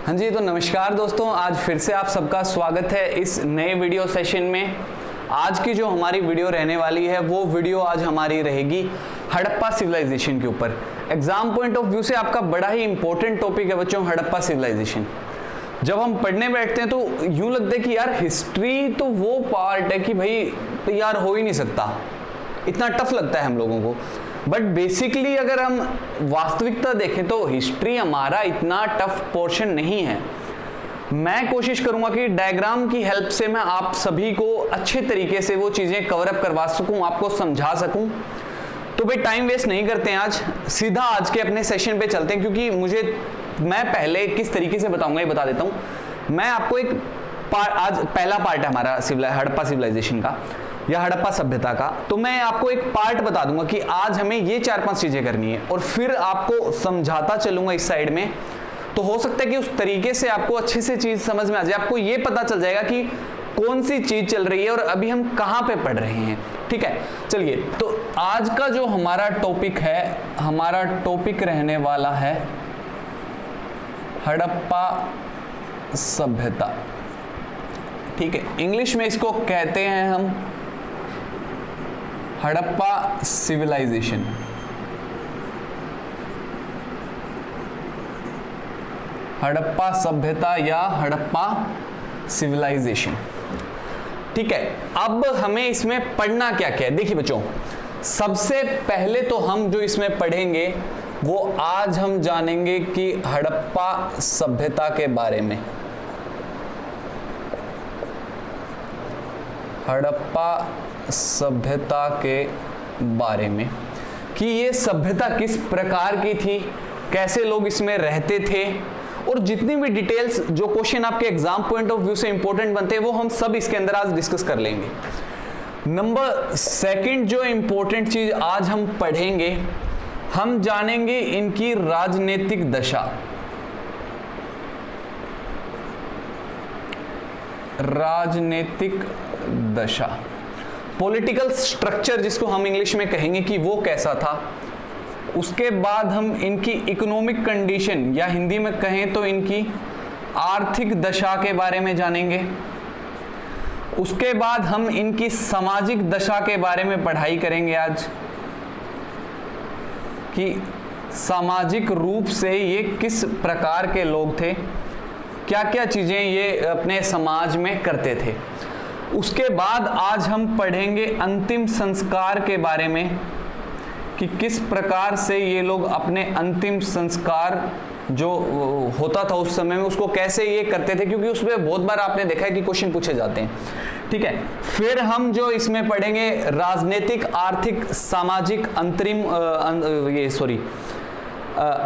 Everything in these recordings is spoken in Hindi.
हाँ जी, तो नमस्कार दोस्तों, आज फिर से आप सबका स्वागत है इस नए वीडियो सेशन में। आज की जो हमारी वीडियो रहने वाली है वो वीडियो आज हमारी रहेगी हड़प्पा सिविलाइजेशन के ऊपर। एग्जाम पॉइंट ऑफ व्यू से आपका बड़ा ही इंपॉर्टेंट टॉपिक है बच्चों, हड़प्पा सिविलाइजेशन। जब हम पढ़ने बैठते हैं तो यूं लगता है कि यार हिस्ट्री तो वो पार्ट है कि भाई तो यार हो ही नहीं सकता, इतना टफ लगता है हम लोगों को। बट बेसिकली अगर हम वास्तविकता देखें तो हिस्ट्री हमारा इतना टफ पोर्शन नहीं है। मैं कोशिश करूंगा कि डायग्राम की हेल्प से मैं आप सभी को अच्छे तरीके से वो चीजें कवर अप करवा सकूं, आपको समझा सकूं। तो भाई टाइम वेस्ट नहीं करते हैं, आज सीधा आज के अपने सेशन पे चलते हैं, क्योंकि मैं पहले किस तरीके से बताऊंगा ये बता देता हूं। मैं आपको एक आज पहला पार्ट है हमारा हड़प्पा सिविलाइजेशन का या हड़प्पा सभ्यता का, तो मैं आपको एक पार्ट बता दूंगा कि आज हमें ये 4-5 चीजें करनी है और फिर आपको समझाता चलूंगा इस साइड में। तो हो सकता है कि उस तरीके से आपको अच्छे से चीज समझ में आ जाए, आपको ये पता चल जाएगा कि कौन सी चीज चल रही है और अभी हम कहां पे पढ़ रहे हैं। ठीक है, चलिए। तो आज का जो हमारा टॉपिक है, हमारा टॉपिक रहने वाला है हड़प्पा सभ्यता। ठीक है, इंग्लिश में इसको कहते हैं हम हड़प्पा सिविलाइजेशन। हड़प्पा सभ्यता या हड़प्पा सिविलाइजेशन। ठीक है, अब हमें इसमें पढ़ना क्या क्या है। देखिए बच्चों, सबसे पहले तो हम जो इसमें पढ़ेंगे वो आज हम जानेंगे कि हड़प्पा सभ्यता के बारे में। हड़प्पा सभ्यता के बारे में कि ये सभ्यता किस प्रकार की थी, कैसे लोग इसमें रहते थे, और जितनी भी डिटेल्स जो क्वेश्चन आपके एग्जाम पॉइंट ऑफ व्यू से इंपॉर्टेंट बनते हैं वो हम सब इसके अंदर आज डिस्कस कर लेंगे। नंबर सेकंड जो इंपॉर्टेंट चीज आज हम पढ़ेंगे, हम जानेंगे इनकी राजनीतिक दशा। राजनीतिक दशा, पॉलिटिकल स्ट्रक्चर जिसको हम इंग्लिश में कहेंगे कि वो कैसा था। उसके बाद हम इनकी इकोनॉमिक कंडीशन या हिंदी में कहें तो इनकी आर्थिक दशा के बारे में जानेंगे। उसके बाद हम इनकी सामाजिक दशा के बारे में पढ़ाई करेंगे आज, कि सामाजिक रूप से ये किस प्रकार के लोग थे, क्या क्या चीजें ये अपने समाज में करते थे। उसके बाद आज हम पढ़ेंगे अंतिम संस्कार के बारे में, कि किस प्रकार से ये लोग अपने अंतिम संस्कार जो होता था उस समय में उसको कैसे ये करते थे, क्योंकि उसमें बहुत बार आपने देखा है कि क्वेश्चन पूछे जाते हैं। ठीक है, फिर हम जो इसमें पढ़ेंगे राजनीतिक, आर्थिक, सामाजिक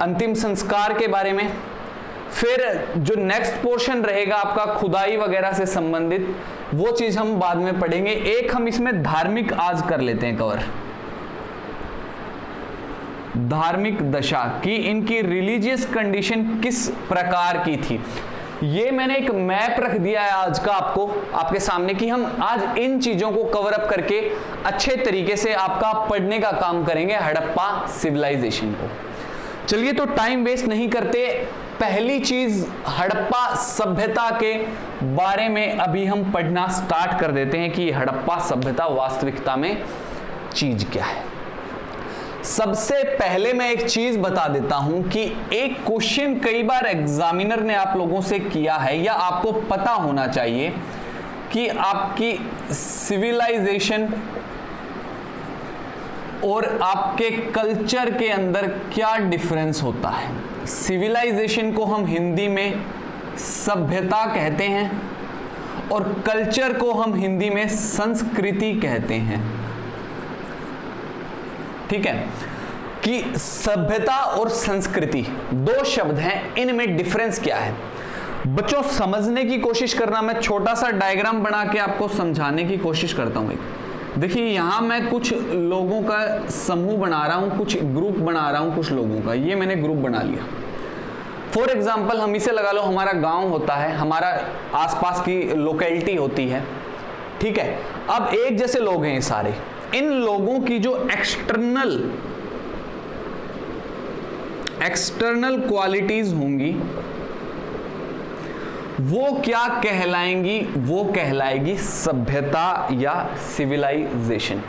अंतिम संस्कार के बारे में। फिर जो नेक्स्ट पोर्शन रहेगा आपका खुदाई वगैरह से संबंधित, वो चीज हम बाद में पढ़ेंगे। एक हम इसमें धार्मिक आज कर लेते हैं कवर, धार्मिक दशा की इनकी रिलीजियस कंडीशन किस प्रकार की थी। ये मैंने एक मैप रख दिया है आज का आपको आपके सामने, कि हम आज इन चीजों को कवर अप करके अच्छे तरीके से आपका पढ़ने का काम करेंगे हड़प्पा सिविलाइजेशन को। चलिए, तो टाइम वेस्ट नहीं करते, पहली चीज हड़प्पा सभ्यता के बारे में अभी हम पढ़ना स्टार्ट कर देते हैं कि हड़प्पा सभ्यता वास्तविकता में चीज क्या है। सबसे पहले मैं एक चीज बता देता हूं कि एक क्वेश्चन कई बार एग्जामिनर ने आप लोगों से किया है, या आपको पता होना चाहिए कि आपकी सिविलाइजेशन और आपके कल्चर के अंदर क्या डिफरेंस होता है। सिविलाइजेशन को हम हिंदी में सभ्यता कहते हैं और कल्चर को हम हिंदी में संस्कृति कहते हैं। ठीक है, कि सभ्यता और संस्कृति दो शब्द हैं, इनमें डिफरेंस क्या है बच्चों समझने की कोशिश करना। मैं छोटा सा डायग्राम बना के आपको समझाने की कोशिश करता हूं। देखिए, यहां मैं कुछ लोगों का समूह बना रहा हूं, कुछ ग्रुप बना रहा हूं कुछ लोगों का। ये मैंने ग्रुप बना लिया। फॉर एग्जाम्पल हम इसे लगा लो, हमारा गांव होता है, हमारा आसपास की लोकेलिटी होती है। ठीक है, अब एक जैसे लोग हैं ये सारे, इन लोगों की जो एक्सटर्नल क्वालिटीज होंगी वो क्या कहलाएंगी? वो कहलाएगी सभ्यता या सिविलाइजेशन।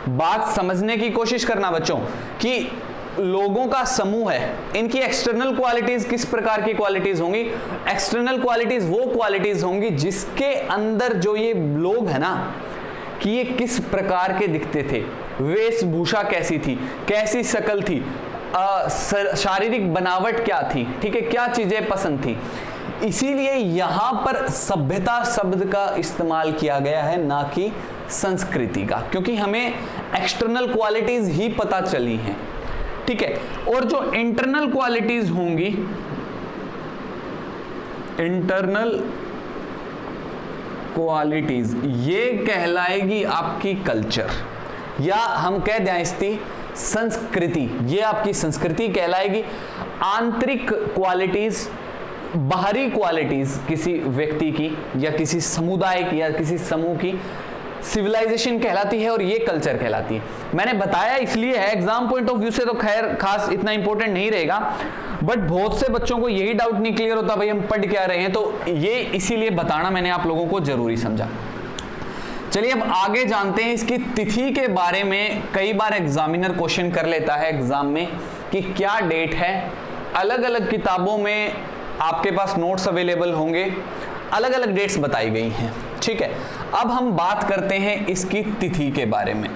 बात समझने की कोशिश करना बच्चों कि लोगों का समूह है, इनकी एक्सटर्नल क्वालिटीज किस प्रकार की क्वालिटीज होंगी? एक्सटर्नल क्वालिटीज वो क्वालिटीज होंगी जिसके अंदर जो ये लोग है ना, कि ये किस प्रकार के दिखते थे, वेशभूषा कैसी थी, कैसी शक्ल थी, शारीरिक बनावट क्या थी, ठीक है, क्या चीजें पसंद थी। इसीलिए यहां पर सभ्यता शब्द का इस्तेमाल किया गया है, ना कि संस्कृति का, क्योंकि हमें एक्सटर्नल क्वालिटीज ही पता चली हैं, ठीक है। और जो इंटरनल क्वालिटीज होंगी, इंटरनल क्वालिटीज, ये कहलाएगी आपकी कल्चर, या हम कह दें इसकी संस्कृति, ये आपकी संस्कृति कहलाएगी। आंतरिक क्वालिटीज, बाहरी क्वालिटीज किसी व्यक्ति की या किसी समुदाय की या किसी समूह की सिविलाइजेशन कहलाती है, और ये कल्चर कहलाती है। मैंने बताया इसलिए है, एग्जाम पॉइंट ऑफ व्यू से तो खैर खास इतना इंपॉर्टेंट नहीं रहेगा, बट बहुत से बच्चों को यही डाउट नहीं क्लियर होता भाई हम पढ़ क्या रहे हैं, तो ये इसीलिए बताना मैंने आप लोगों को जरूरी समझा। चलिए अब आगे जानते हैं इसकी तिथि के बारे में। कई बार एग्जामिनर क्वेश्चन कर लेता है एग्जाम में कि क्या डेट है। अलग अलग किताबों में आपके पास नोट्स अवेलेबल होंगे, अलग अलग डेट्स बताई गई हैं, ठीक है। अब हम बात करते हैं इसकी तिथि के बारे में।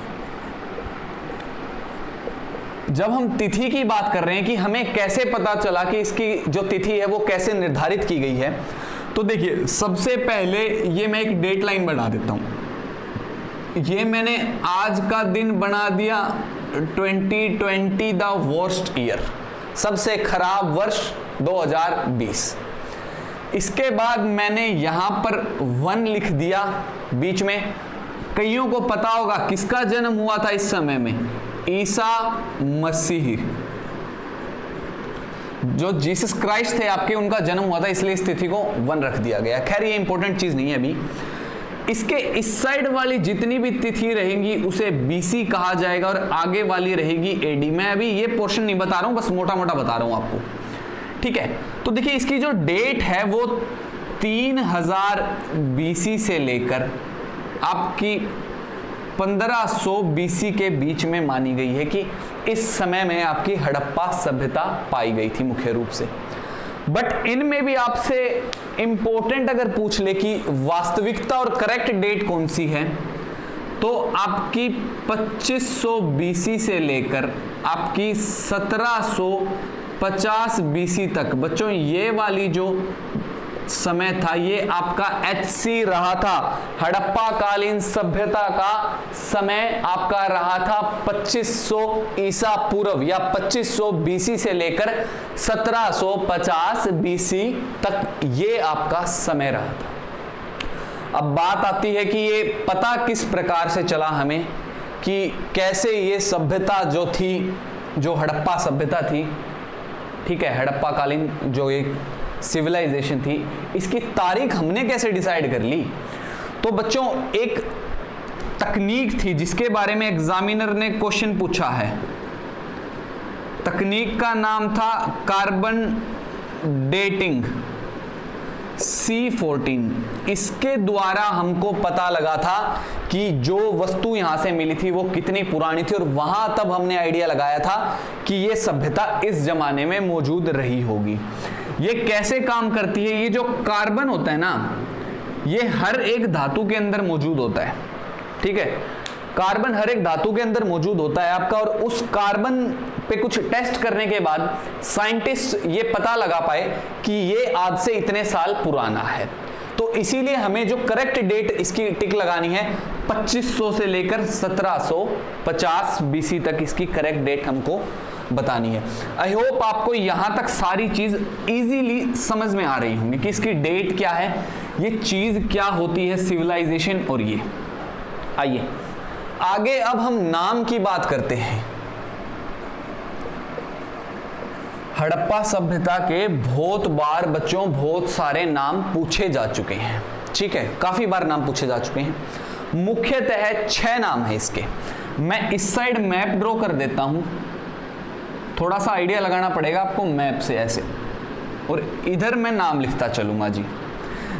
जब हम तिथि की बात कर रहे हैं कि हमें कैसे पता चला कि इसकी जो तिथि है वो कैसे निर्धारित की गई है, तो देखिए सबसे पहले ये मैं एक डेट लाइन बना देता हूं। ये मैंने आज का दिन बना दिया 2020 द वर्स्ट ईयर, सबसे खराब वर्ष 2020। इसके बाद मैंने यहां पर 1 लिख दिया बीच में। कईयों को पता होगा किसका जन्म हुआ था इस समय में, ईसा मसीह, जो जीसस क्राइस्ट थे आपके, उनका जन्म हुआ था, इसलिए इस तिथि को 1 रख दिया गया। खैर ये इंपॉर्टेंट चीज नहीं है अभी। इसके इस साइड वाली जितनी भी तिथि रहेंगी उसे बीसी कहा जाएगा, और आगे वाली रहेगी एडी। मैं अभी ये पोर्शन नहीं बता रहा हूं, बस मोटा मोटा बता रहा हूं आपको, ठीक है। तो देखिए इसकी जो डेट है वो 3000 बीसी से लेकर आपकी 1500 बीसी के बीच में मानी गई है कि इस समय में आपकी हड़प्पा सभ्यता पाई गई थी मुख्य रूप से। बट इनमें भी आपसे इंपॉर्टेंट अगर पूछ ले कि वास्तविकता और करेक्ट डेट कौन सी है, तो आपकी 2500 बीसी से लेकर आपकी 1750 बीसी तक। बच्चों ये वाली जो समय था ये आपका HC रहा था, हड़प्पा कालीन सभ्यता का समय आपका रहा था 2500 ईसा पूर्व या 2500 बीसी से लेकर 1750 बीसी तक, ये आपका समय रहा था। अब बात आती है कि ये पता किस प्रकार से चला हमें कि कैसे ये सभ्यता जो थी, जो हड़प्पा सभ्यता थी, ठीक है, हड़प्पा कालीन जो एक सिविलाइजेशन थी, इसकी तारीख हमने कैसे डिसाइड कर ली। तो बच्चों एक तकनीक थी जिसके बारे में एग्जामिनर ने क्वेश्चन पूछा है। तकनीक का नाम था कार्बन डेटिंग, C14। इसके द्वारा हमको पता लगा था कि जो वस्तु यहां से मिली थी वो कितनी पुरानी थी, और वहां तब हमने आइडिया लगाया था कि ये सभ्यता इस जमाने में मौजूद रही होगी। ये कैसे काम करती है? ये जो कार्बन होता है ना, ये हर एक धातु के अंदर मौजूद होता है, ठीक है। कार्बन हर एक धातु के अंदर मौजूद होता है आपका, और उस कार्बन पे कुछ टेस्ट करने के बाद साइंटिस्ट ये पता लगा पाए कि ये आज से इतने साल पुराना है। तो इसीलिए हमें जो करेक्ट डेट इसकी टिक लगानी है 2500 से लेकर 1750 बीसी तक, इसकी करेक्ट डेट हमको बतानी है। आई होप आपको यहां तक सारी चीज इजीली समझ में आ रही होंगी कि इसकी डेट क्या है, ये चीज क्या होती है सिविलाइजेशन। और ये आइए आगे अब हम नाम की बात करते हैं। हड़प्पा सभ्यता के बहुत बार बच्चों बहुत सारे नाम पूछे जा चुके हैं, ठीक है, काफी बार नाम पूछे जा चुके हैं। मुख्यतः 6 नाम है इसके। मैं इस साइड मैप ड्रॉ कर देता हूं, थोड़ा सा आइडिया लगाना पड़ेगा आपको मैप से ऐसे, और इधर मैं नाम लिखता चलूंगा जी,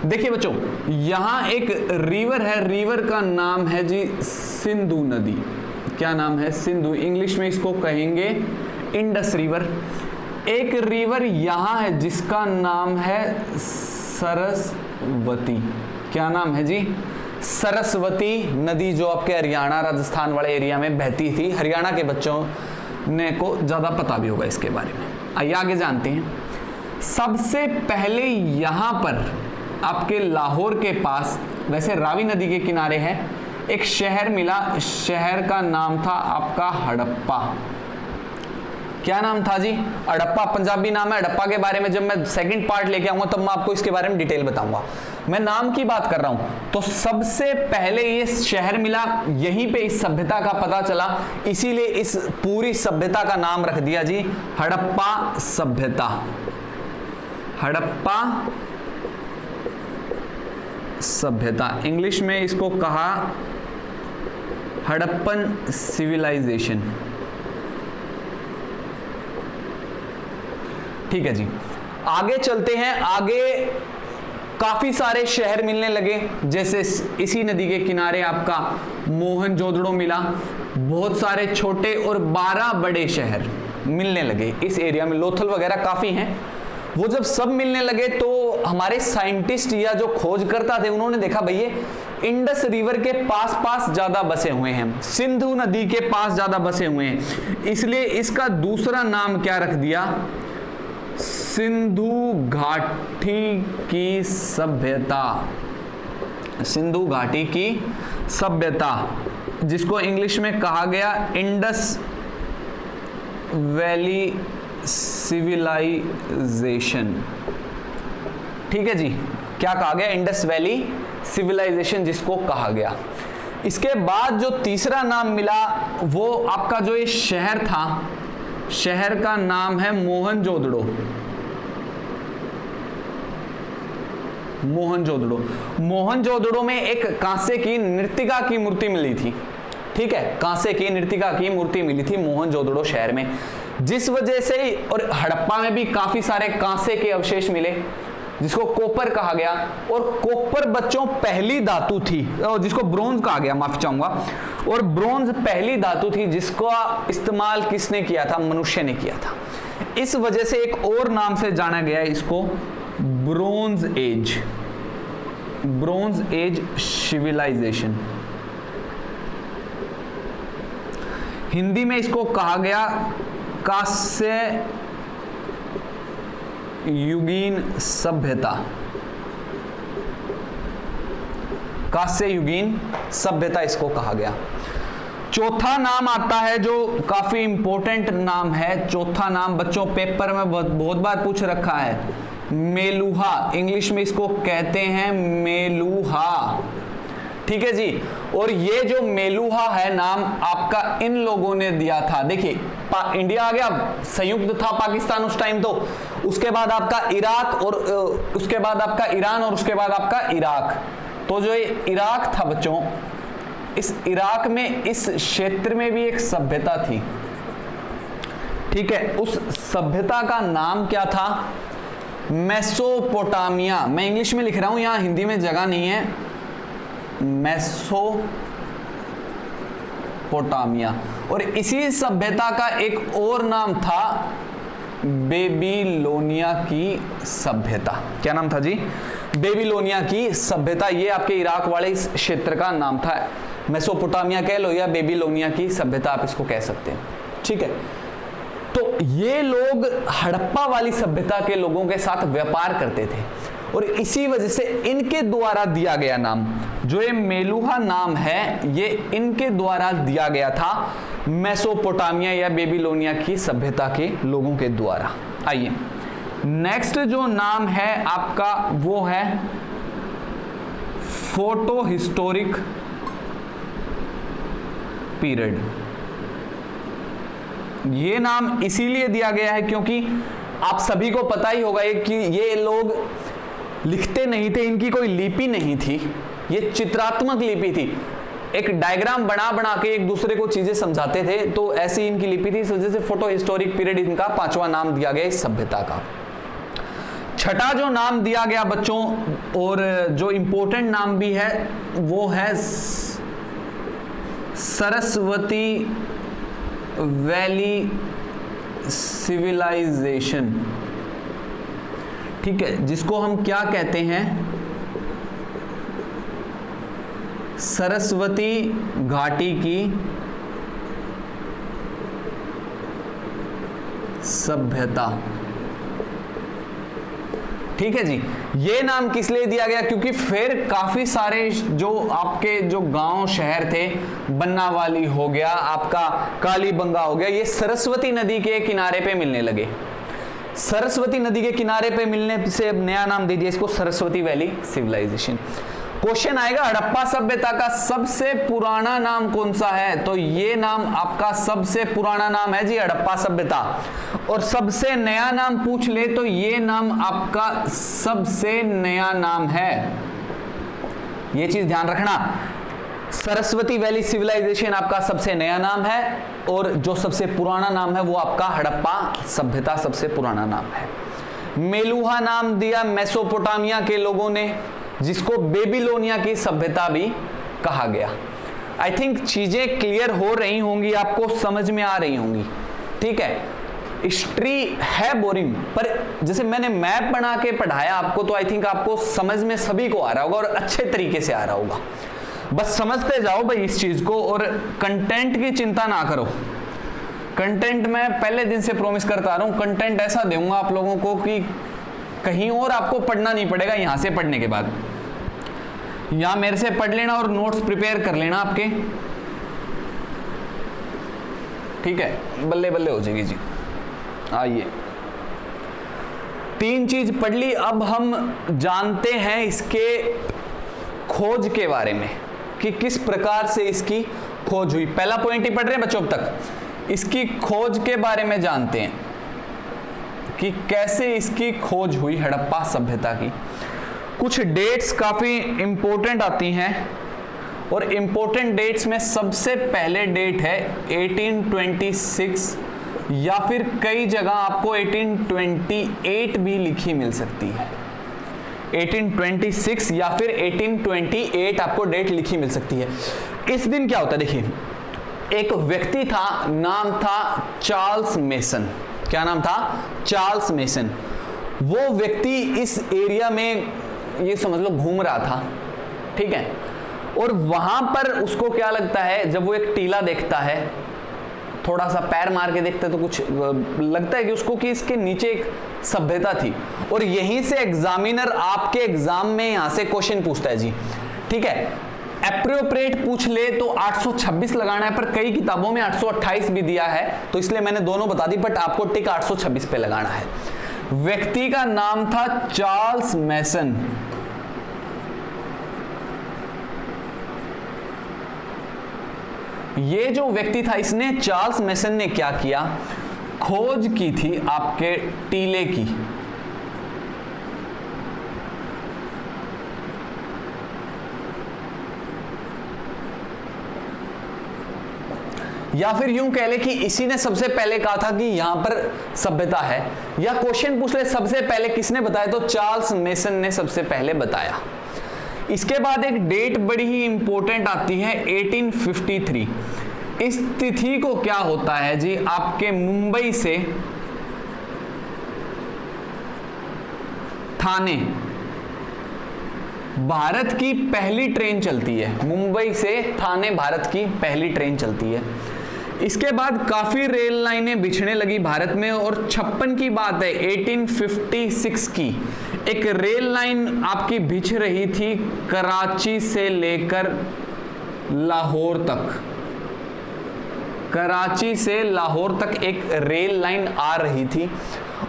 देखिए बच्चों, यहां एक रिवर है, रिवर का नाम है जी सिंधु नदी। क्या नाम है? सिंधु। इंग्लिश में इसको कहेंगे इंडस रिवर। एक रिवर यहां है जिसका नाम है सरस्वती। क्या नाम है जी? सरस्वती नदी, जो आपके हरियाणा राजस्थान वाले एरिया में बहती थी। हरियाणा के बच्चों ने को ज्यादा पता भी होगा इसके बारे में। आइए आगे जानते हैं। सबसे पहले यहां पर आपके लाहौर के पास, वैसे रावी नदी के किनारे है, एक शहर मिला। शहर का नाम था आपका हड़प्पा। क्या नाम था जी? हड़प्पा। पंजाबी नाम है हड़प्पा। के बारे में जब मैं सेकंड पार्ट लेके आऊंगा तब मैं आपको इसके बारे में डिटेल बताऊंगा। मैं नाम की बात कर रहा हूं। तो सबसे पहले ये शहर मिला, यहीं पे इस सभ्यता का पता चला, इसीलिए इस पूरी सभ्यता का नाम रख दिया जी हड़प्पा सभ्यता। हड़प्पा सभ्यता। इंग्लिश में इसको कहा हड़प्पन सिविलाइजेशन। ठीक है जी, आगे चलते हैं। आगे काफी सारे शहर मिलने लगे, जैसे इसी नदी के किनारे आपका मोहनजोदड़ो मिला। बहुत सारे छोटे और 12 बड़े शहर मिलने लगे इस एरिया में। लोथल वगैरह काफी हैं। वो जब सब मिलने लगे तो हमारे साइंटिस्ट या जो खोजकर्ता थे उन्होंने देखा भैया इंडस रिवर के पास पास ज्यादा बसे हुए हैं, सिंधु नदी के पास ज्यादा बसे हुए हैं, इसलिए इसका दूसरा नाम क्या रख दिया? सिंधु घाटी की सभ्यता। सिंधु घाटी की सभ्यता, जिसको इंग्लिश में कहा गया इंडस वैली सिविलाइजेशन। ठीक है जी, क्या कहा गया? इंडस वैली सिविलाइजेशन जिसको कहा गया। इसके बाद जो तीसरा नाम मिला वो आपका जो ये शहर था, शहर का नाम है मोहनजोदड़ो। मोहनजोदड़ो। मोहनजोदड़ो में एक कांसे की नृत्यिका की मूर्ति मिली थी। ठीक है, कांसे की नृत्यिका की मूर्ति मिली थी मोहनजोदड़ो शहर में, जिस वजह से, और हड़प्पा में भी काफी सारे कांसे के अवशेष मिले जिसको कॉपर कहा गया। और कॉपर बच्चों पहली धातु थी, जिसको ब्रोंज कहा गया, माफी चाहूंगा। और ब्रोंज पहली धातु थी जिसको इस्तेमाल किसने किया था? मनुष्य ने किया था। इस वजह से एक और नाम से जाना गया इसको bronze age. Bronze age civilization. Hindi में इसको कहा गया कांस्य युगीन सभ्यता। कांस्य युगीन सभ्यता इसको कहा गया। चौथा नाम आता है जो काफी इंपॉर्टेंट नाम है। चौथा नाम बच्चों पेपर में बहुत बार पूछ रखा है, मेलुहा। इंग्लिश में इसको कहते हैं मेलुहा। ठीक है जी, और ये जो मेलुहा है नाम आपका इन लोगों ने दिया था। देखिए इंडिया आ गया, संयुक्त था पाकिस्तान उस टाइम, तो उसके बाद आपका इराक, और उसके बाद आपका ईरान, और उसके बाद आपका इराक। तो जो ये इराक था बच्चों, इस इराक में इस क्षेत्र में भी एक सभ्यता थी। ठीक है, उस सभ्यता का नाम क्या था? मेसोपोटामिया। मैं इंग्लिश में लिख रहा हूं, यहां हिंदी में जगह नहीं है। मेसोपोटामिया। और इसी सभ्यता का एक और नाम था बेबीलोनिया की सभ्यता। क्या नाम था जी? बेबीलोनिया की सभ्यता। ये आपके इराक वाले इस क्षेत्र का नाम था। मेसोपोटामिया कह लो या बेबीलोनिया की सभ्यता आप इसको कह सकते हैं। ठीक है, तो ये लोग हड़प्पा वाली सभ्यता के लोगों के साथ व्यापार करते थे, और इसी वजह से इनके द्वारा दिया गया नाम, जो ये मेलुहा नाम है, ये इनके द्वारा दिया गया था मेसोपोटामिया या बेबीलोनिया की सभ्यता के लोगों के द्वारा। आइए नेक्स्ट जो नाम है आपका वो है फोटो हिस्टोरिक पीरियड। ये नाम इसीलिए दिया गया है क्योंकि आप सभी को पता ही होगा कि ये लोग लिखते नहीं थे, इनकी कोई लिपि नहीं थी, ये चित्रात्मक लिपि थी। एक डायग्राम बना बना के एक दूसरे को चीजें समझाते थे, तो ऐसी इनकी लिपि थी। इस वजह से फोटो हिस्टोरिक पीरियड इनका 5वां नाम दिया गया इस सभ्यता का। छठा जो नाम दिया गया बच्चों, और जो इंपॉर्टेंट नाम भी है, वो है सरस्वती वैली सिविलाइजेशन। ठीक है, जिसको हम क्या कहते हैं, सरस्वती घाटी की सभ्यता। ठीक है जी, ये नाम किस लिए दिया गया, क्योंकि फिर काफी सारे जो आपके जो गांव शहर थे, बन्नावाली हो गया, आपका कालीबंगा हो गया, ये सरस्वती नदी के किनारे पे मिलने लगे। सरस्वती नदी के किनारे पे मिलने से अब नया नाम दे दिया इसको सरस्वती वैली सिविलाइजेशन। क्वेश्चन आएगा हड़प्पा सभ्यता का सबसे पुराना नाम कौन सा है, तो ये नाम आपका सबसे पुराना नाम है जी हड़प्पा सभ्यता। और सबसे नया नाम पूछ ले तो ये नाम आपका सबसे नया नाम है, ये चीज ध्यान रखना। सरस्वती वैली सिविलाइजेशन आपका सबसे नया नाम है, और जो सबसे पुराना नाम है वो आपका हड़प्पा सभ्यता सबसे पुराना नाम है। मेलुहा नाम दिया मेसोपोटामिया के लोगों ने, जिसको बेबीलोनिया की सभ्यता भी कहा गया। आई थिंक चीजें क्लियर हो रही होंगी, आपको समझ में आ रही होंगी। ठीक है, हिस्ट्री है बोरिंग, पर जैसे मैंने मैप बना के पढ़ाया आपको, तो आई थिंक आपको समझ में सभी को आ रहा होगा और अच्छे तरीके से आ रहा होगा। बस समझते जाओ भाई इस चीज को, और कंटेंट की चिंता ना करो। कंटेंट मैं पहले दिन से प्रॉमिस करता आ रहा हूं, कंटेंट ऐसा दूंगा आप लोगों को कि कहीं और आपको पढ़ना नहीं पड़ेगा। यहां से पढ़ने के बाद यहां मेरे से पढ़ लेना और नोट्स प्रिपेयर कर लेना आपके। ठीक है, बल्ले बल्ले हो जाएगी जी। आइए, 3 चीज पढ़ ली, अब हम जानते हैं इसके खोज के बारे में कि किस प्रकार से इसकी खोज हुई। पहला पॉइंट ही पढ़ रहे हैं बच्चों अब तक, इसकी खोज के बारे में जानते हैं कि कैसे इसकी खोज हुई हड़प्पा सभ्यता की। कुछ डेट्स काफी इंपॉर्टेंट आती हैं, और इंपॉर्टेंट डेट्स में सबसे पहले डेट है 1826, या फिर कई जगह आपको 1828 भी लिखी मिल सकती है। 1826 या फिर 1828 आपको डेट लिखी मिल सकती है। इस दिन क्या होता है, देखिए, एक व्यक्ति था, नाम था चार्ल्स मेसन। क्या नाम था? Charles mason. वो व्यक्ति इस एरिया में, ये समझ लो, घूम रहा था। ठीक है, और वहां पर उसको क्या लगता है, जब वो एक टीला देखता है, थोड़ा सा पैर मार के देखता है तो कुछ लगता है कि उसको कि इसके नीचे एक सभ्यता थी। और यहीं से एग्जामिनर आपके एग्जाम में यहां से क्वेश्चन पूछता है जी। ठीक है, एप्रोप्रिएट पूछ ले तो 826 लगाना है, पर कई किताबों में 828 भी दिया है, तो इसलिए मैंने दोनों बता दी, बट आपको टिक 826 पे लगाना है। व्यक्ति का नाम था चार्ल्स मेसन। ये जो व्यक्ति था, इसने, चार्ल्स मेसन ने क्या किया, खोज की थी आपके टीले की। या फिर यूं कह ले कि इसी ने सबसे पहले कहा था कि यहां पर सभ्यता है, या क्वेश्चन पूछ ले सबसे पहले किसने बताया, तो चार्ल्स मेसन ने सबसे पहले बताया। इसके बाद एक डेट बड़ी ही इंपॉर्टेंट आती है 1853। इस तिथि को क्या होता है जी, आपके मुंबई से थाने भारत की पहली ट्रेन चलती है। मुंबई से थाने भारत की पहली ट्रेन चलती है। इसके बाद काफी रेल लाइनें बिछने लगी भारत में, और 56 की बात है, 1856 की एक रेल लाइन आपकी बिछ रही थी कराची से लेकर लाहौर तक। कराची से लाहौर तक एक रेल लाइन आ रही थी,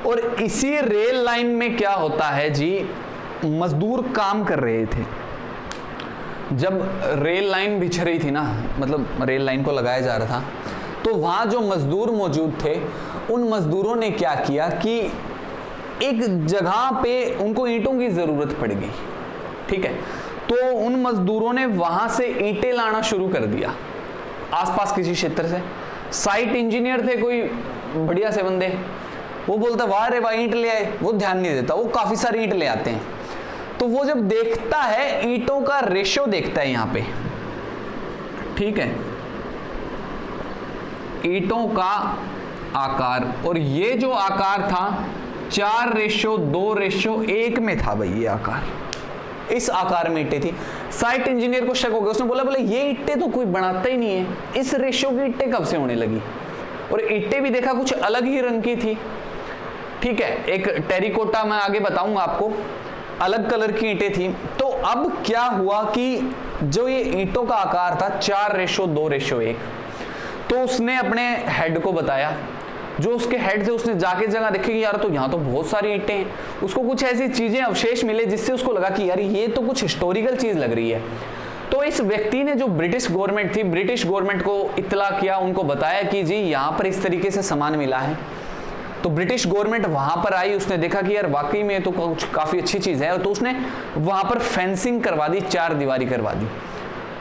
और इसी रेल लाइन में क्या होता है जी, मजदूर काम कर रहे थे। जब रेल लाइन बिछ रही थी ना, मतलब रेल लाइन को लगाया जा रहा था, तो वहां जो मजदूर मौजूद थे, उन मजदूरों ने क्या किया कि एक जगह पे उनको ईंटों की जरूरत पड़ गई। ठीक है, तो उन मजदूरों ने वहां से ईंटें लाना शुरू कर दिया आसपास किसी क्षेत्र से। साइट इंजीनियर थे कोई बढ़िया से बंदे, वो बोलता है वाह रे वाह ईंट ले आए, वो ध्यान नहीं देता, वो काफी सारी ईंट ले आते हैं। तो वो जब देखता है ईंटों का रेशियो देखता है यहां पे, ठीक है, ईंटों का आकार, और ये जो आकार था 4:2:1 में था भाई, ये आकार, इस आकार में ईंटें थी। साइट इंजीनियर को शक हो गया, उसने बोला बोले ये ईंटें तो कोई बनाता ही नहीं है, इस रेशियो की ईंटें कब से होने लगी। और ईंटें भी देखा कुछ अलग ही रंग की थी, ठीक है, एक टेरिकोटा, मैं आगे बताऊंगा आपको, अलग कलर की ईंटें थी। तो अब क्या हुआ कि जो ये ईंटों का आकार था 4:2:1, तो उसने अपने हेड को बताया, जो उसके हेड थे उसने जाके जगह देखी कि यार तो यहाँ तो बहुत सारी ईंटें हैं। उसको कुछ ऐसी चीजें अवशेष मिले जिससे उसको लगा कि यार ये तो कुछ हिस्टोरिकल चीज लग रही है। तो इस व्यक्ति ने, जो ब्रिटिश गवर्नमेंट थी, ब्रिटिश गवर्नमेंट को इत्तला किया, उनको बताया कि जी यहाँ पर इस तरीके से सामान मिला है। तो ब्रिटिश गवर्नमेंट वहां पर आई, उसने देखा कि यार वाकई में तो कुछ काफी अच्छी चीज है, तो उसने वहां पर फेंसिंग करवा दी, 4 दीवारी करवा दी।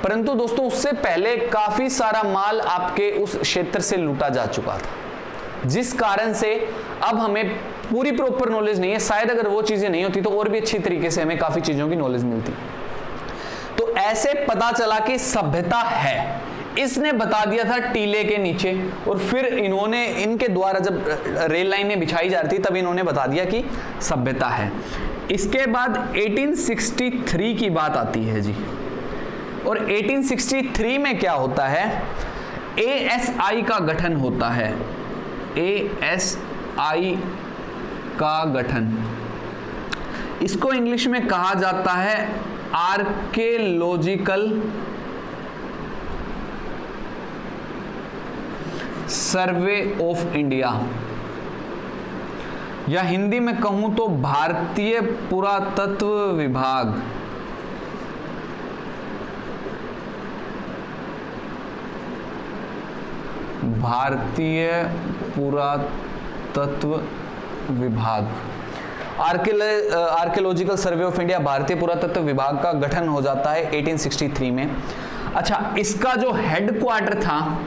परंतु दोस्तों उससे पहले काफी सारा माल आपके उस क्षेत्र से लूटा जा चुका था, जिस कारण से अब हमें पूरी प्रॉपर नॉलेज नहीं है। शायद अगर वो चीजें नहीं होती तो और भी अच्छी तरीके से हमें काफी चीजों की नॉलेज मिलती। तो ऐसे पता चला कि सभ्यता है, इसने बता दिया था टीले के नीचे, और फिर इन्होंने, इनके द्वारा जब रेल लाइनें बिछाई जा रही थी तब इन्होंने बता दिया कि सभ्यता है। इसके बाद 1863 की बात आती है जी, और 1863 में क्या होता है, ASI का गठन होता है, ASI का गठन, इसको इंग्लिश में कहा जाता है आर्कियोलॉजिकल सर्वे ऑफ इंडिया, या हिंदी में कहूं तो भारतीय पुरातत्व विभाग। भारतीय पुरातत्व विभाग, आर्कियोलॉजिकल सर्वे ऑफ इंडिया, भारतीय पुरातत्व विभाग का गठन हो जाता है 1863 में। अच्छा, इसका जो हेडक्वार्टर था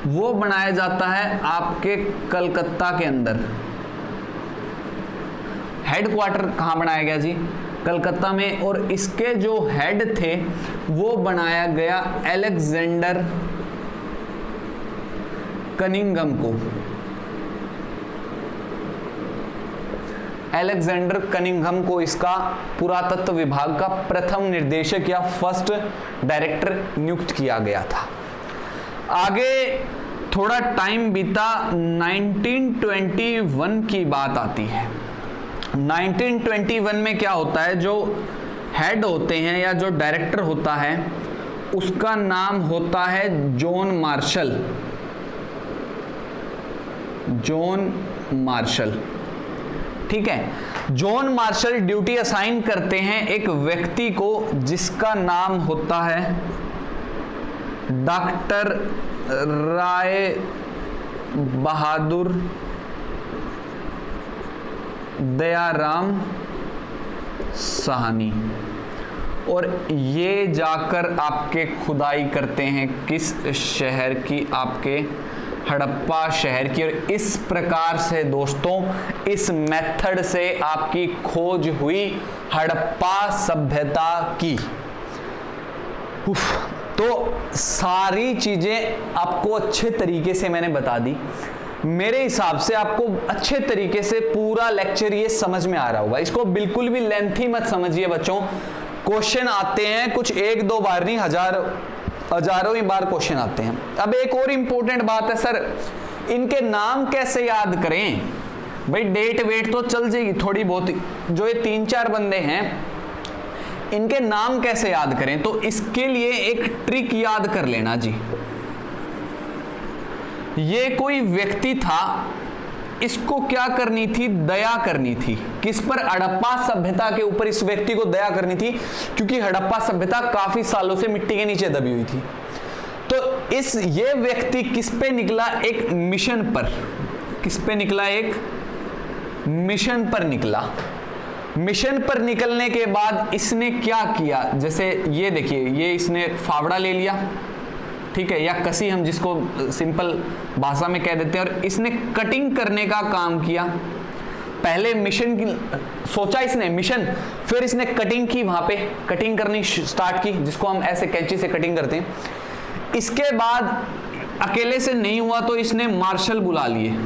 वो बनाया जाता है आपके कलकत्ता के अंदर। हेडक्वार्टर कहां बनाया गया जी, कलकत्ता में, और इसके जो हेड थे वो बनाया गया अलेक्जेंडर कनिंघम को। अलेक्जेंडर कनिंघम को इसका पुरातत्व विभाग का प्रथम निर्देशक या फर्स्ट डायरेक्टर नियुक्त किया गया था। आगे थोड़ा टाइम बीता, 1921 की बात आती है। 1921 में क्या होता है, जो हेड होते हैं या जो डायरेक्टर होता है उसका नाम होता है जॉन मार्शल। जॉन मार्शल, ठीक है। जॉन मार्शल ड्यूटी असाइन करते हैं एक व्यक्ति को जिसका नाम होता है डॉक्टर राय बहादुर दयाराम साहनी, और ये जाकर आपके खुदाई करते हैं किस शहर की, आपके हड़प्पा शहर की। और इस प्रकार से दोस्तों, इस मेथड से आपकी खोज हुई हड़प्पा सभ्यता की। तो सारी चीजें आपको अच्छे तरीके से मैंने बता दी। मेरे हिसाब से आपको अच्छे तरीके से पूरा लेक्चर ये समझ में आ रहा होगा। इसको बिल्कुल भी लेंथी मत समझिए बच्चों। क्वेश्चन आते हैं कुछ एक दो बार नहीं, हजारों ही बार क्वेश्चन आते हैं। अब एक और इंपॉर्टेंट बात है सर, इनके नाम कैसे याद करें? भाई डेट वेट तो चल जाएगी थोड़ी बहुत, जो ये 3-4 बंदे हैं इनके नाम कैसे याद करें? तो इसके लिए एक ट्रिक याद कर लेना जी। ये कोई व्यक्ति था, इसको क्या करनी थी? दया करनी थी। किस पर? हड़प्पा सभ्यता के ऊपर इस व्यक्ति को दया करनी थी, क्योंकि हड़प्पा सभ्यता काफी सालों से मिट्टी के नीचे दबी हुई थी। तो ये व्यक्ति किस पे निकला? एक मिशन पर। किस पे निकला? एक मिशन पर निकला। मिशन पर निकलने के बाद इसने क्या किया? जैसे ये देखिए, ये इसने फावड़ा ले लिया, ठीक है, या कसी हम जिसको सिंपल भाषा में कह देते हैं। और इसने कटिंग करने का काम किया। पहले मिशन की सोचा इसने मिशन, फिर इसने कटिंग की, वहां पे कटिंग करनी स्टार्ट की, जिसको हम ऐसे कैंची से कटिंग करते हैं। इसके बाद अकेले से नहीं हुआ तो इसने मार्शल बुला लिए।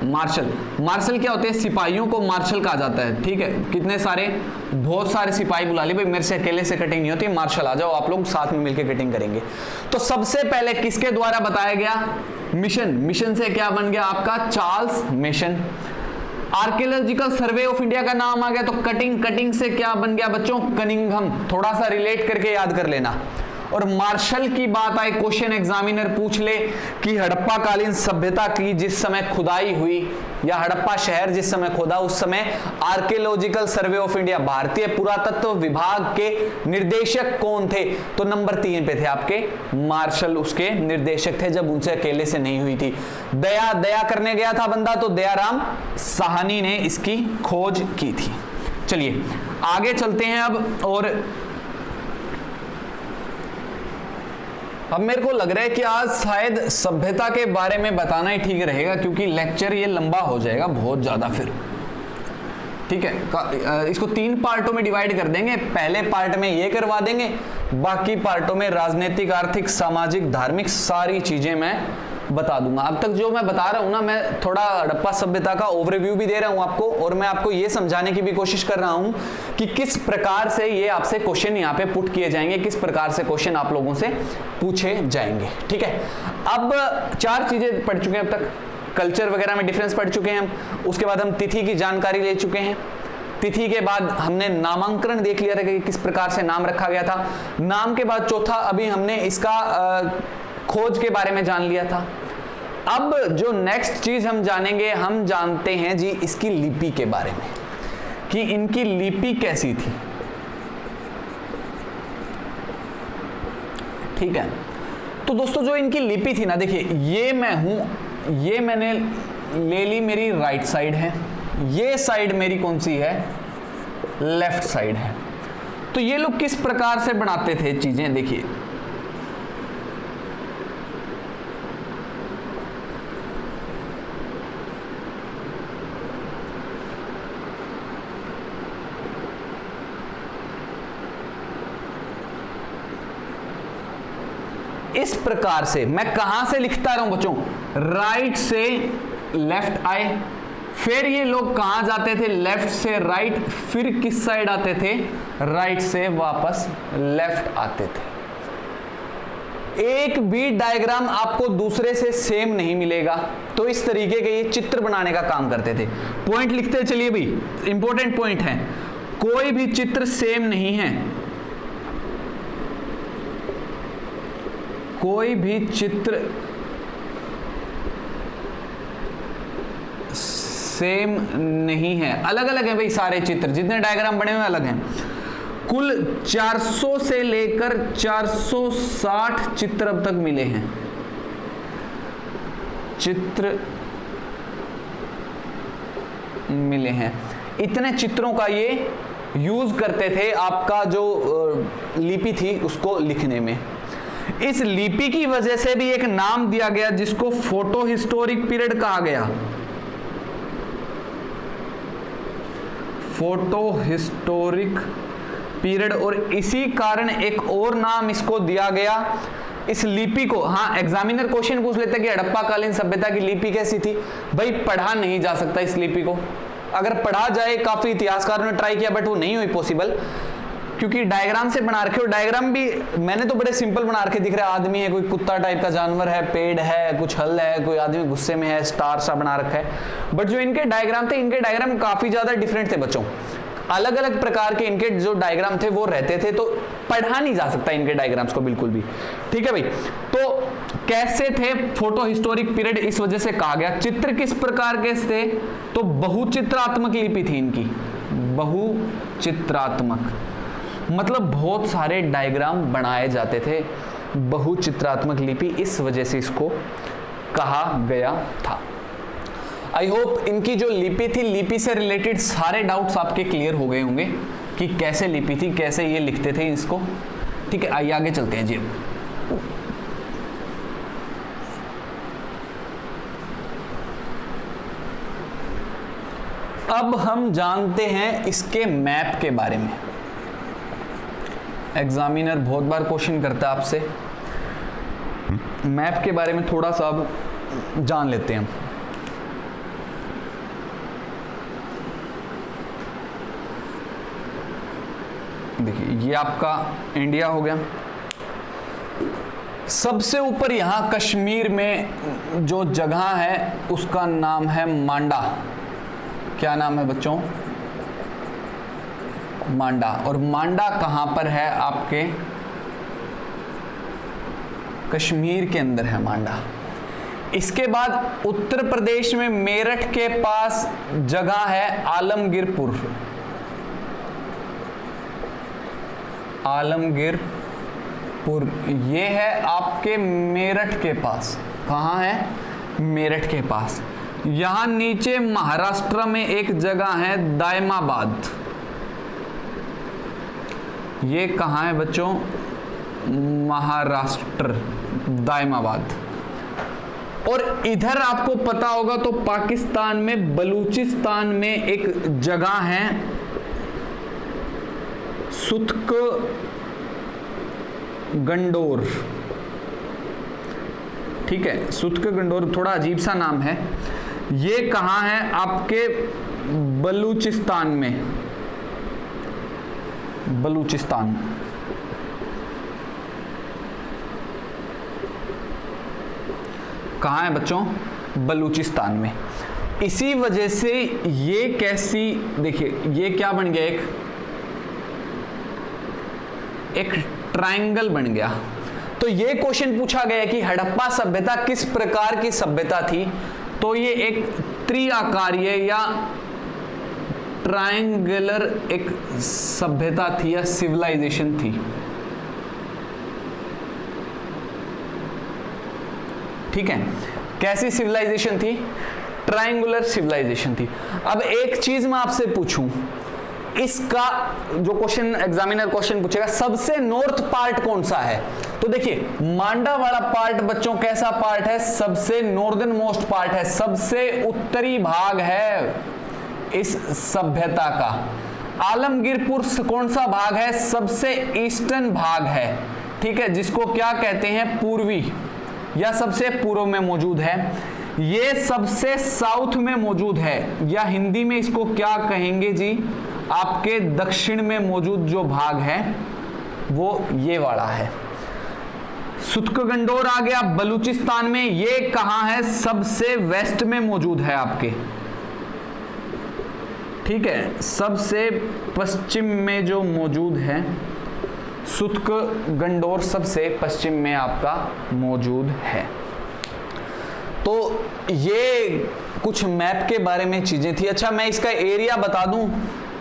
मार्शल क्या होते हैं? सिपाहियों को मार्शल कहा जाता है, ठीक है। कितने सारे, बहुत सारे सिपाही बुला लिए, भाई मेरे से अकेले से कटिंग नहीं होती, मार्शल आ जाओ, आप लोग साथ में मिलकर कटिंग करेंगे। तो सबसे पहले किसके द्वारा बताया गया? मिशन से क्या बन गया आपका? Charles mission. Archaeological survey of India का नाम आ गया, तो कटिंग से क्या बन गया बच्चों? कनिंघम। थोड़ा सा रिलेट करके याद कर लेना। और मार्शल की बात आए, क्वेश्चन एग्जामिनर पूछ ले कि हड़प्पा कालीन सभ्यता की जिस समय खुदाई हुई या हड़प्पा शहर जिस समय खोदा, उस समय आर्कियोलॉजिकल सर्वे ऑफ इंडिया, भारतीय पुरातत्व विभाग के निर्देशक कौन थे? तो नंबर 3 पे थे आपके मार्शल, उसके निर्देशक थे, जब उनसे अकेले से नहीं हुई थी। दया करने गया था बंदा, तो दयाराम साहनी ने इसकी खोज की थी। चलिए आगे चलते हैं अब मेरे को लग रहा है कि आज शायद सभ्यता के बारे में बताना ही ठीक रहेगा, क्योंकि लेक्चर ये लंबा हो जाएगा बहुत ज़्यादा फिर, ठीक है। इसको 3 पार्टों में डिवाइड कर देंगे। पहले पार्ट में ये करवा देंगे, बाकी पार्टों में राजनीतिक, आर्थिक, सामाजिक, धार्मिक सारी चीज़ें मैं बता दूंगा। अब तक जो मैं बता रहा हूं ना, मैं थोड़ा हड़प्पा सभ्यता का ओवरव्यू भी दे रहा हूं आपको, और मैं आपको ये समझाने की भी कोशिश कर रहा हूं कि किस प्रकार से ये आपसे क्वेश्चन यहाँ पे पुट किए जाएंगे, किस प्रकार से क्वेश्चन आप लोगों से पूछे जाएंगे, ठीक है। अब 4 चीजें पढ़ चुके हैं अब तक, कल्चर वगैरह में डिफरेंस पढ़ चुके हैं हम। उसके बाद हम तिथि की जानकारी ले चुके हैं। तिथि के बाद हमने नामांकन देख लिया था कि किस प्रकार से नाम रखा गया था। नाम के बाद चौथा अभी हमने इसका खोज के बारे में जान लिया था। अब जो नेक्स्ट चीज हम जानेंगे, हम जानते हैं जी इसकी लिपि के बारे में, कि इनकी लिपि कैसी थी, ठीक है। तो दोस्तों जो इनकी लिपि थी ना, देखिए ये मैं हूं, ये मैंने ले ली, मेरी राइट साइड है, ये साइड मेरी कौन सी है? लेफ्ट साइड है। तो ये लोग किस प्रकार से बनाते थे चीजें, देखिए इस प्रकार से। मैं कहां से लिखता रहा हूं बच्चों? राइट से लेफ्ट आए, फिर ये लोग कहां जाते थे? लेफ्ट से राइट, फिर किस साइड आते थे? राइट से वापस लेफ्ट आते थे। एक भी डायग्राम आपको दूसरे से सेम नहीं मिलेगा। तो इस तरीके के ये चित्र बनाने का काम करते थे। पॉइंट लिखते चलिए भाई, इंपॉर्टेंट पॉइंट है, कोई भी चित्र सेम नहीं है, कोई भी चित्र सेम नहीं है, अलग अलग है भाई सारे चित्र, जितने डायग्राम बने हुए अलग हैं। कुल 400 से लेकर 460 चित्र अब तक मिले हैं, चित्र मिले हैं। इतने चित्रों का ये यूज करते थे आपका जो लिपि थी उसको लिखने में। इस लिपि की वजह से भी एक नाम दिया गया जिसको फोटो हिस्टोरिक पीरियड कहा गया। फोटो हिस्टोरिक पीरियड, और इसी कारण एक और नाम इसको दिया गया इस लिपि को। हाँ, एग्जामिनर क्वेश्चन पूछ लेते कि हड़प्पा कालीन सभ्यता की लिपि कैसी थी। भाई पढ़ा नहीं जा सकता इस लिपि को, अगर पढ़ा जाए, काफी इतिहासकारों ने ट्राई किया बट वो नहीं हुई पॉसिबल, क्योंकि डायग्राम से बना रखे हो। डायग्राम भी मैंने तो बड़े सिंपल बना रखे दिख रहा है, आदमी है, कोई कुत्ता टाइप का जानवर है, पेड़ है, कुछ हल है, कोई आदमी गुस्से में है, स्टार सा बना रखा है। बट जो इनके डायग्राम थे, इनके डायग्राम काफी ज्यादा डिफरेंट थे बच्चों, अलग अलग प्रकार के इनके जो डायग्राम थे वो रहते थे, तो पढ़ा नहीं जा सकता इनके डायग्राम्स को बिल्कुल भी, ठीक है भाई। तो कैसे थे? फोटो हिस्टोरिक पीरियड इस वजह से कहा गया। चित्र किस प्रकार के थे? तो बहुचित्रात्मक लिपि थी इनकी, बहुचित्रात्मक मतलब बहुत सारे डायग्राम बनाए जाते थे, बहुचित्रात्मक लिपि, इस वजह से इसको कहा गया था। आई होप इनकी जो लिपि थी, लिपि से रिलेटेड सारे डाउट्स आपके क्लियर हो गए होंगे कि कैसे लिपि थी, कैसे ये लिखते थे इसको, ठीक है। आइए आगे चलते हैं जी। अब हम जानते हैं इसके मैप के बारे में। एग्जामिनर बहुत बार क्वेश्चन करता है आपसे, मैप के बारे में थोड़ा सा अब जान लेते हैं हम। देखिए ये आपका इंडिया हो गया। सबसे ऊपर यहां कश्मीर में जो जगह है उसका नाम है मांडा। क्या नाम है बच्चों? मांडा। और मांडा कहां पर है? आपके कश्मीर के अंदर है मांडा। इसके बाद उत्तर प्रदेश में मेरठ के पास जगह है आलमगीरपुर। आलमगीरपुर ये है आपके मेरठ के पास। कहां है? मेरठ के पास। यहां नीचे महाराष्ट्र में एक जगह है दायमाबाद। ये कहां है बच्चों? महाराष्ट्र, दायमाबाद। और इधर आपको पता होगा तो पाकिस्तान में बलूचिस्तान में एक जगह है सुत्क गंडोर। ठीक है, सुत्क गंडोर थोड़ा अजीब सा नाम है। ये कहां है? आपके बलूचिस्तान में। बलूचिस्तान कहां है बच्चों? बलूचिस्तान में। इसी वजह से ये कैसी, देखिए ये क्या बन गया? एक ट्रायंगल बन गया। तो ये क्वेश्चन पूछा गया कि हड़प्पा सभ्यता किस प्रकार की सभ्यता थी? तो ये एक त्रिआकारीय या ट्रायंगुलर एक सभ्यता थी या सिविलाइजेशन थी। ठीक है, कैसी सिविलाइजेशन थी? ट्रायंगुलर सिविलाइजेशन थी। अब एक चीज मैं आपसे पूछूं, इसका जो क्वेश्चन एग्जामिनर क्वेश्चन पूछेगा, सबसे नॉर्थ पार्ट कौन सा है? तो देखिए मांडा वाला पार्ट बच्चों कैसा पार्ट है? सबसे नॉर्दर्न मोस्ट पार्ट है, सबसे उत्तरी भाग है इस सभ्यता का। आलमगीरपुर कौन सा भाग है? सबसे ईस्टर्न भाग है। ठीक है, जिसको क्या कहते हैं? पूर्वी या सबसे पूर्व में मौजूद है। ये सबसे साउथ में मौजूद है, या हिंदी में इसको क्या कहेंगे जी? आपके दक्षिण में मौजूद जो भाग है वो ये वाला है। सुत्क गंडोर आ गया बलूचिस्तान में। ये कहां है? सबसे वेस्ट में मौजूद है आपके। ठीक है, सबसे पश्चिम में जो मौजूद है सुत्क गंडोर, सबसे पश्चिम में आपका मौजूद है। तो ये कुछ मैप के बारे में चीजें थी। अच्छा, मैं इसका एरिया बता दूं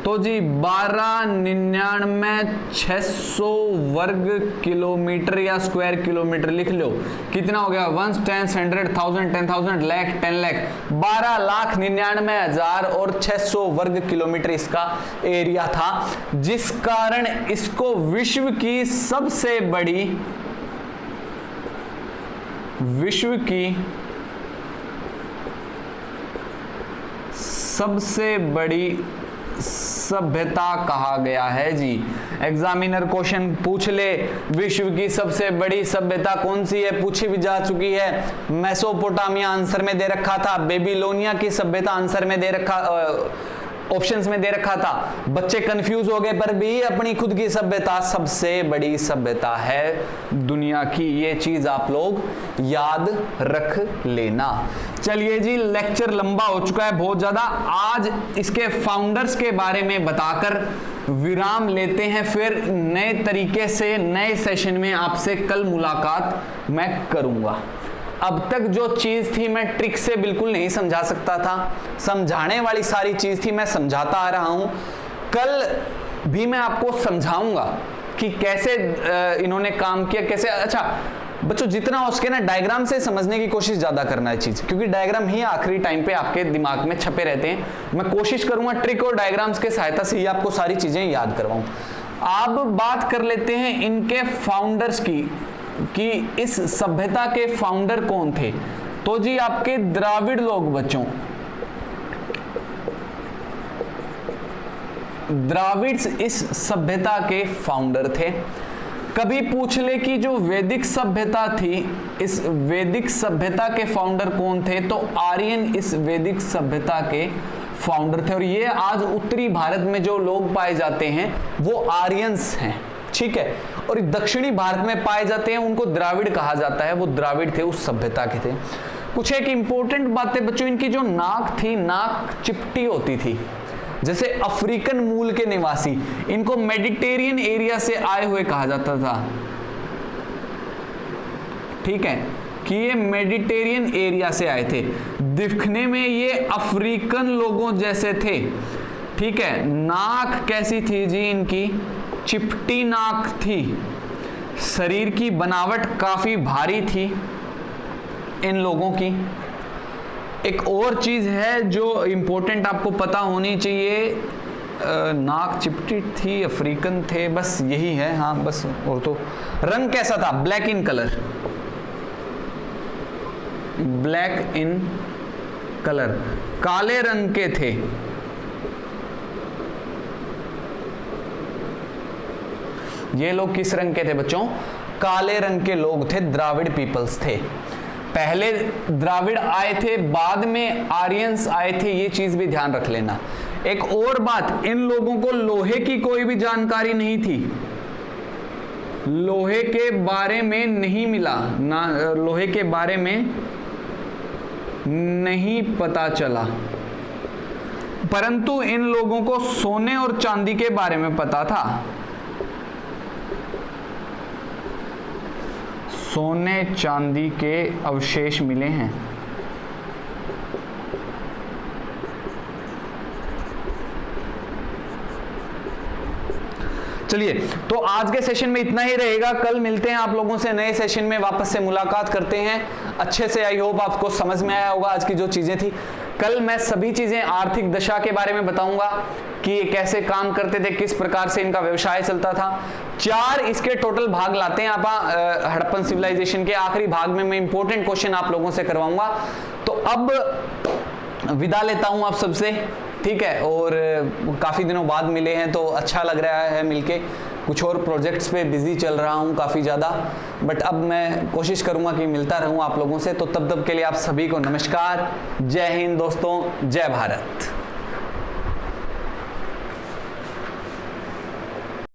तो जी 12,99,600 वर्ग किलोमीटर या स्क्वायर किलोमीटर लिख लो। कितना हो गया? 1 10 100 1000 10,000 लाख 10 लाख 12,99,600 वर्ग किलोमीटर इसका एरिया था, जिस कारण इसको विश्व की सबसे बड़ी सभ्यता कहा गया है जी। एग्जामिनर क्वेश्चन पूछ ले, विश्व की सबसे बड़ी सभ्यता कौन सी है? पूछी भी जा चुकी है। मेसोपोटामिया आंसर में दे रखा था, बेबीलोनिया की सभ्यता आंसर में दे रखा, ऑप्शंस में दे रखा था। बच्चे कंफ्यूज हो गए, पर भी अपनी खुद की सभ्यता सबसे बड़ी सभ्यता है दुनिया की। ये चीज आप लोग याद रख लेना। चलिए जी, लेक्चर लंबा हो चुका है बहुत ज्यादा। आज इसके फाउंडर्स के बारे में बताकर विराम लेते हैं, फिर नए तरीके से नए सेशन में आपसे कल मुलाकात मैं करूंगा। अब तक जो चीज थी मैं ट्रिक से बिल्कुल नहीं समझा सकता था, समझाने वाली सारी चीज थी, मैं समझाता आ रहा हूं। कल भी मैं आपको समझाऊंगा कि कैसे इन्होंने काम किया, कैसे। अच्छा बच्चों, जितना हो सके ना डायग्राम से समझने की कोशिश ज्यादा करना है चीज, क्योंकि डायग्राम ही आखिरी टाइम पे आपके दिमाग में छपे रहते हैं। मैं कोशिश करूंगा ट्रिक और डायग्राम्स के सहायता से ही आपको सारी चीजें याद करवाऊं। अब बात कर लेते हैं इनके फाउंडर्स की, कि इस सभ्यता के फाउंडर कौन थे। तो जी आपके द्राविड़ लोग बच्चों, द्राविड्स इस सभ्यता के फाउंडर थे। कभी पूछ ले कि जो वैदिक सभ्यता थी, इस वैदिक सभ्यता के फाउंडर कौन थे, तो आर्यन इस वैदिक सभ्यता के फाउंडर थे। और ये आज उत्तरी भारत में जो लोग पाए जाते हैं वो आर्यंस हैं, ठीक है। और दक्षिणी भारत में पाए जाते हैं उनको द्राविड़ कहा जाता है, वो द्राविड़ थे, उस सभ्यता के थे। कुछ एक इंपॉर्टेंट बातें बच्चों, इनकी जो नाक थी, नाक चिपटी होती थी। जैसे अफ्रीकन मूल के निवासी, इनको मेडिटेरियन एरिया से आए हुए कहा जाता था, ठीक है, कि ये मेडिटेरियन एरिया से आए थे। दिखने में ये अफ्रीकन लोगों जैसे थे, ठीक है। नाक कैसी थी जी इनकी? चिपटी नाक थी। शरीर की बनावट काफी भारी थी इन लोगों की। एक और चीज है जो इंपॉर्टेंट आपको पता होनी चाहिए, नाक चिपटी थी, अफ्रीकन थे, बस यही है, हाँ बस। और तो रंग कैसा था? Black in colour, black in colour, काले रंग के थे। ये लोग किस रंग के थे बच्चों? काले रंग के लोग थे, द्राविड़ पीपल्स थे। पहले द्राविड़ आए थे, बाद में आर्यंस आए थे, ये चीज भी ध्यान रख लेना। एक और बात, इन लोगों को लोहे की कोई भी जानकारी नहीं थी, लोहे के बारे में नहीं मिला ना, लोहे के बारे में नहीं पता चला, परंतु इन लोगों को सोने और चांदी के बारे में पता था। सोने चांदी के अवशेष मिले हैं। चलिए, तो आज के सेशन में इतना ही रहेगा। कल मिलते हैं आप लोगों से नए सेशन में, वापस से मुलाकात करते हैं अच्छे से। आई होप आपको समझ में आया होगा आज की जो चीजें थी। कल मैं सभी चीजें आर्थिक दशा के बारे में बताऊंगा कि ये कैसे काम करते थे, किस प्रकार से इनका व्यवसाय चलता था। 4 इसके टोटल भाग लाते हैं आप हड़प्पन सिविलाइजेशन के। आखिरी भाग में मैं इंपॉर्टेंट क्वेश्चन आप लोगों से करवाऊंगा। तो अब विदा लेता हूं आप सबसे, ठीक है। और काफ़ी दिनों बाद मिले हैं तो अच्छा लग रहा है मिलके। कुछ और प्रोजेक्ट्स पे बिजी चल रहा हूँ काफ़ी ज़्यादा, बट अब मैं कोशिश करूँगा कि मिलता रहूँ आप लोगों से। तो तब तक के लिए आप सभी को नमस्कार, जय हिंद दोस्तों, जय भारत।